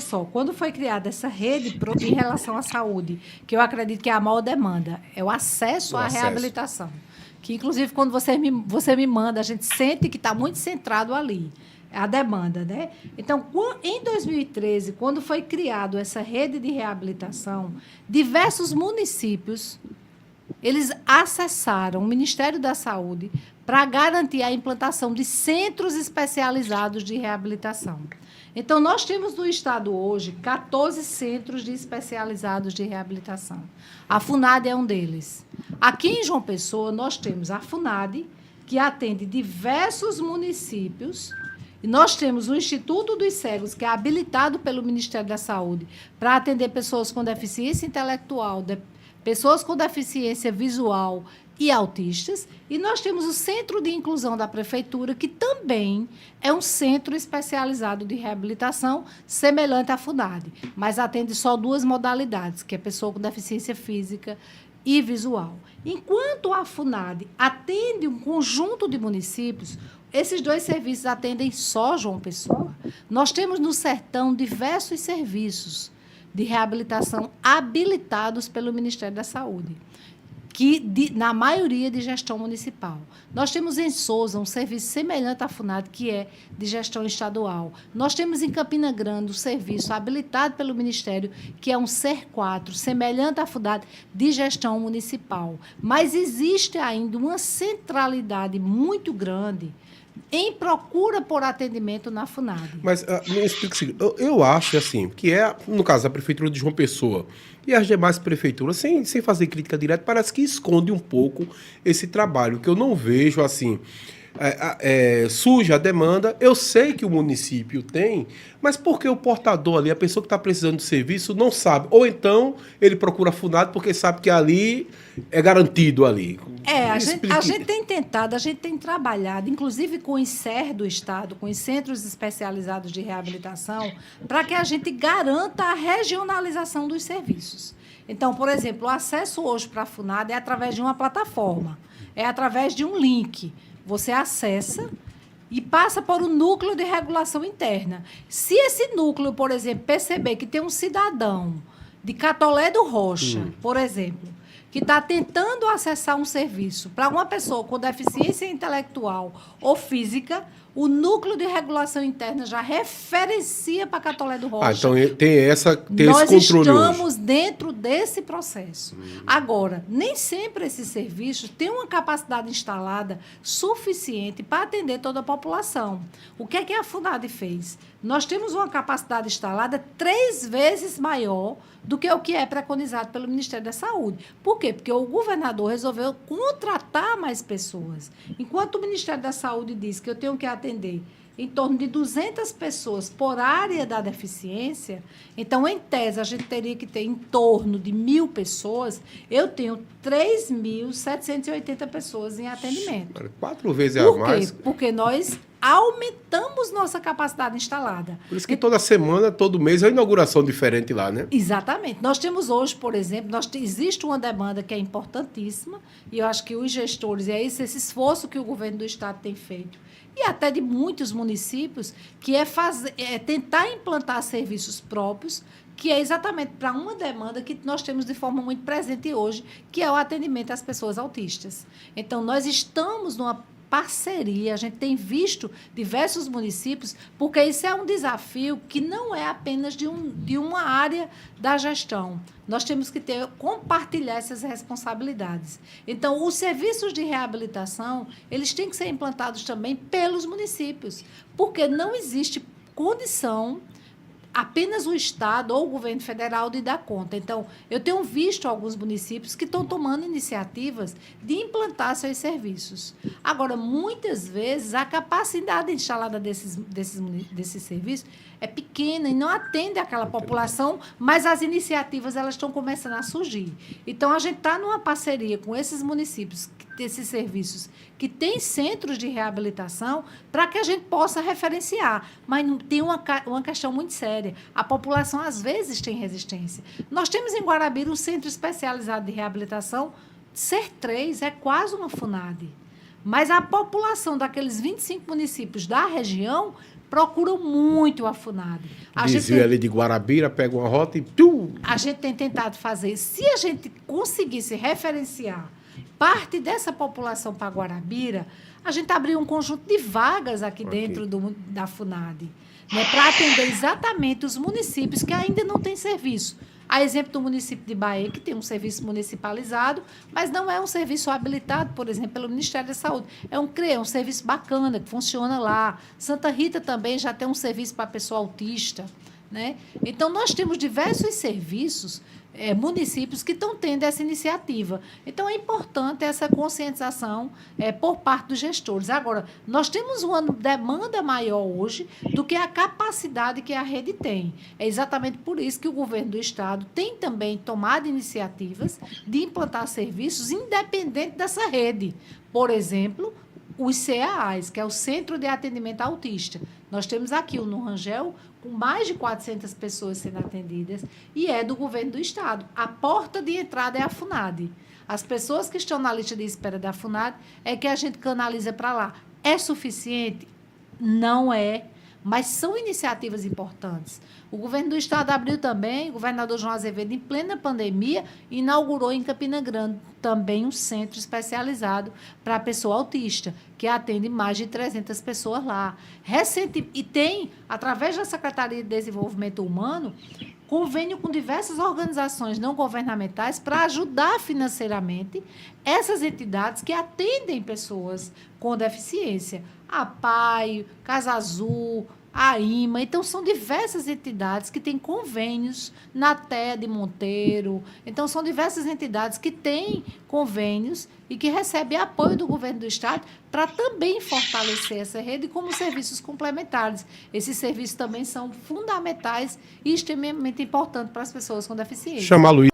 só, quando foi criada essa rede em relação à saúde, que eu acredito que é a maior demanda, é o acesso à reabilitação. Que, inclusive, quando você me manda, a gente sente que está muito centrado ali, a demanda, né? Então, em 2013, quando foi criada essa rede de reabilitação, diversos municípios, eles acessaram o Ministério da Saúde para garantir a implantação de centros especializados de reabilitação. Então, nós temos no Estado hoje 14 centros especializados de reabilitação. A FUNAD é um deles. Aqui em João Pessoa, nós temos a FUNAD, que atende diversos municípios, e nós temos o Instituto dos Cegos, que é habilitado pelo Ministério da Saúde para atender pessoas com deficiência intelectual, pessoas com deficiência visual e autistas, e nós temos o Centro de Inclusão da Prefeitura, que também é um centro especializado de reabilitação, semelhante à FUNAD, mas atende só duas modalidades, que é pessoa com deficiência física e visual. Enquanto a FUNAD atende um conjunto de municípios, esses dois serviços atendem só João Pessoa. Nós temos no Sertão diversos serviços de reabilitação habilitados pelo Ministério da Saúde, na maioria de gestão municipal. Nós temos em Sousa um serviço semelhante à FUNAD, que é de gestão estadual. Nós temos em Campina Grande um serviço habilitado pelo Ministério, que é um SER4, semelhante à FUNAD, de gestão municipal. Mas existe ainda uma centralidade muito grande em procura por atendimento na FUNAD. Mas me explica o seguinte, eu acho assim, que no caso, a Prefeitura de João Pessoa e as demais prefeituras, sem fazer crítica direta, parece que esconde um pouco esse trabalho, que eu não vejo assim. Surge a demanda, eu sei que o município tem, mas porque o portador ali, a pessoa que está precisando de serviço, não sabe. Ou então ele procura a FUNAD porque sabe que ali é garantido ali. A gente tem tentado, a gente tem trabalhado, inclusive com o SER do Estado, com os Centros Especializados de Reabilitação, para que a gente garanta a regionalização dos serviços. Então, por exemplo, o acesso hoje para a FUNAD é através de uma plataforma, é através de um link. Você acessa e passa por um núcleo de regulação interna. Se esse núcleo, por exemplo, perceber que tem um cidadão de Catolé do Rocha, por exemplo, que está tentando acessar um serviço para uma pessoa com deficiência intelectual ou física, o núcleo de regulação interna já referencia para Catolé do Rocha. Então tem esse controle Nós estamos hoje dentro desse processo. Agora, nem sempre esses serviços têm uma capacidade instalada suficiente para atender toda a população. O que é que a FUNAD fez? Nós temos uma capacidade instalada 3 vezes maior do que o que é preconizado pelo Ministério da Saúde. Por quê? Porque o governador resolveu contratar mais pessoas. Enquanto o Ministério da Saúde diz que eu tenho que atender em torno de 200 pessoas por área da deficiência, então, em tese, a gente teria que ter em torno de 1.000 pessoas, eu tenho 3.780 pessoas em atendimento. 4 vezes a mais. Por quê? Porque nós aumentamos nossa capacidade instalada. Por isso que toda semana, todo mês, é uma inauguração diferente lá, né? Exatamente. Nós temos hoje, por exemplo, existe uma demanda que é importantíssima, e eu acho que os gestores, é esse esforço que o governo do Estado tem feito, e até de muitos municípios, que é tentar implantar serviços próprios, que é exatamente para uma demanda que nós temos de forma muito presente hoje, que é o atendimento às pessoas autistas. Então, nós estamos numa parceria, a gente tem visto diversos municípios, porque isso é um desafio que não é apenas de uma área da gestão. Nós temos que compartilhar essas responsabilidades. Então, os serviços de reabilitação, eles têm que ser implantados também pelos municípios, porque não existe condição apenas o Estado ou o governo federal de dar conta. Então, eu tenho visto alguns municípios que estão tomando iniciativas de implantar seus serviços. Agora, muitas vezes, a capacidade instalada desses serviços é pequena e não atende àquela população, mas as iniciativas elas estão começando a surgir. Então, a gente está numa parceria com esses municípios, esses serviços que têm centros de reabilitação, para que a gente possa referenciar. Mas tem uma questão muito séria. A população, às vezes, tem resistência. Nós temos em Guarabira um centro especializado de reabilitação, SER3, é quase uma FUNAD. Mas a população daqueles 25 municípios da região procuram muito a FUNAD. Desvia ali de Guarabira, pega uma rota e... A gente tem tentado fazer. Se a gente conseguisse referenciar parte dessa população para Guarabira, a gente abriu um conjunto de vagas aqui dentro da FUNAD, né, para atender exatamente os municípios que ainda não têm serviço. A exemplo do município de Bahia, que tem um serviço municipalizado, mas não é um serviço habilitado, por exemplo, pelo Ministério da Saúde. É um serviço bacana, que funciona lá. Santa Rita também já tem um serviço para pessoa autista, né? Então, nós temos diversos serviços, municípios que estão tendo essa iniciativa. Então, é importante essa conscientização por parte dos gestores. Agora, nós temos uma demanda maior hoje do que a capacidade que a rede tem. É exatamente por isso que o governo do Estado tem também tomado iniciativas de implantar serviços independente dessa rede. Por exemplo, os CAAs, que é o Centro de Atendimento Autista. Nós temos aqui no Rangel com mais de 400 pessoas sendo atendidas e é do governo do Estado. A porta de entrada é a FUNAD. As pessoas que estão na lista de espera da FUNAD é que a gente canaliza para lá. É suficiente? Não é, mas são iniciativas importantes. O governo do Estado abriu também, o governador João Azevedo, em plena pandemia, inaugurou em Campina Grande também um centro especializado para a pessoa autista, que atende mais de 300 pessoas lá. E tem, através da Secretaria de Desenvolvimento Humano, convênio com diversas organizações não governamentais para ajudar financeiramente essas entidades que atendem pessoas com deficiência. A PAI, Casa Azul, a IMA. Então, são diversas entidades que têm convênios na TEA de Monteiro. Então, são diversas entidades que têm convênios e que recebem apoio do governo do Estado para também fortalecer essa rede como serviços complementares. Esses serviços também são fundamentais e extremamente importantes para as pessoas com deficiência. Chama a Luísa.